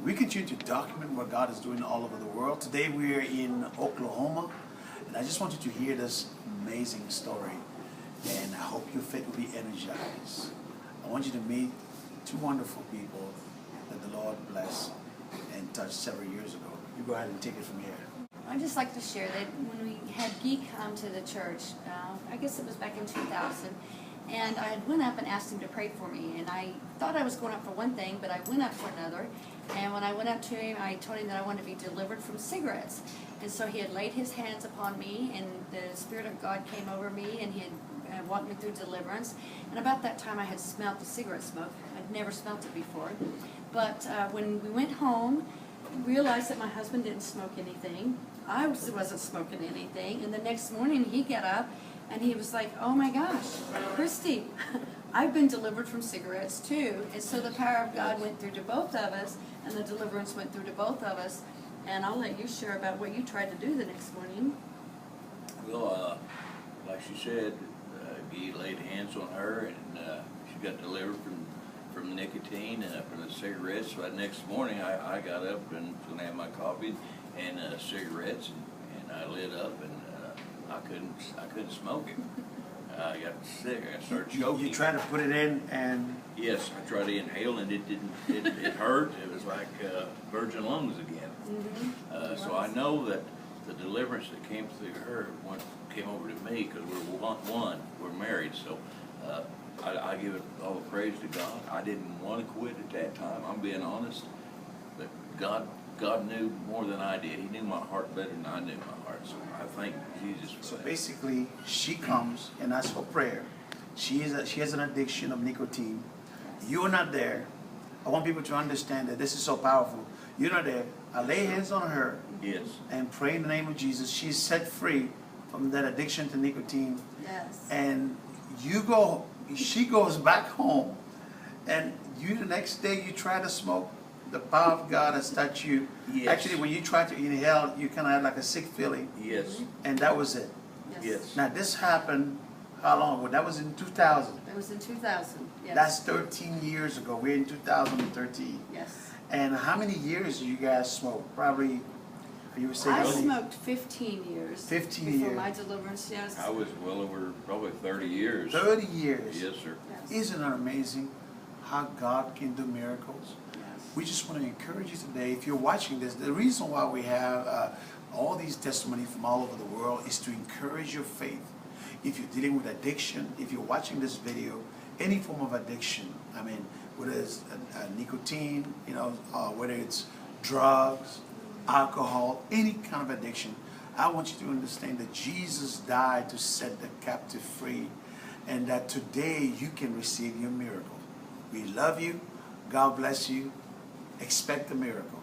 we continue to document what God is doing all over the world. Today we are in Oklahoma, and I just want you to hear this amazing story, and I hope your faith will be energized. I want you to meet two wonderful people that the Lord blessed and touched several years ago. You go ahead and take it from here. I'd just like to share that when we had Guy come to the church, I guess it was back in 2000, and I had went up and asked him to pray for me, and I thought I was going up for one thing, but I went up for another, and when I went up to him, I told him that I wanted to be delivered from cigarettes, and so he had laid his hands upon me, and the Spirit of God came over me, and he had walked me through deliverance, and about that time I had smelled the cigarette smoke. I'd never smelled it before, but when we went home, realized that my husband didn't smoke anything. I wasn't smoking anything, and the next morning he got up and he was like, "Oh my gosh, Christy, I've been delivered from cigarettes too." And so the power of God went through to both of us, and the deliverance went through to both of us. And I'll let you share about what you tried to do the next morning. Well, like she said, Guy laid hands on her, and she got delivered from nicotine and from the cigarettes. So that next morning, I got up and was going to have my coffee and cigarettes, and I lit up, and I couldn't smoke it. I got sick. I started choking. You tried to put it in, and yes, I tried to inhale, and it didn't. It hurt. It was like virgin lungs again. Mm-hmm. So I know that the deliverance that came through her came over to me, because we're married. So I give it all the praise to God. I didn't want to quit at that time. I'm being honest, but God knew more than I did. He knew my heart better than I knew my heart. So I thank Jesus for so that. basically, she comes and asks for prayer. She has an addiction of nicotine. You are not there. I want people to understand that this is so powerful. You're not there. I lay hands on her. Yes. And pray in the name of Jesus. She's set free from that addiction to nicotine. Yes. And she goes back home, and the next day you try to smoke. The power of God has touched you. Yes. Actually, when you try to inhale, you kind of had like a sick feeling. Yes. And that was it. Yes. Now this happened how long ago? That was in 2000. It was in 2000. Yes. That's 13 years ago. We're in 2013. Yes. And how many years do you guys smoke? Probably, you were saying I earlier, smoked 15 years. 15 before years. my deliverance. Yes. I was well over probably 30 years. 30 years. Yes, sir. Yes. Isn't it amazing how God can do miracles? Yes. We just want to encourage you today, if you're watching this, the reason why we have all these testimonies from all over the world is to encourage your faith. If you're dealing with addiction, if you're watching this video, any form of addiction, I mean, whether it's nicotine, whether it's drugs, alcohol, any kind of addiction, I want you to understand that Jesus died to set the captive free, and that today you can receive your miracle. We love you. God bless you. Expect a miracle.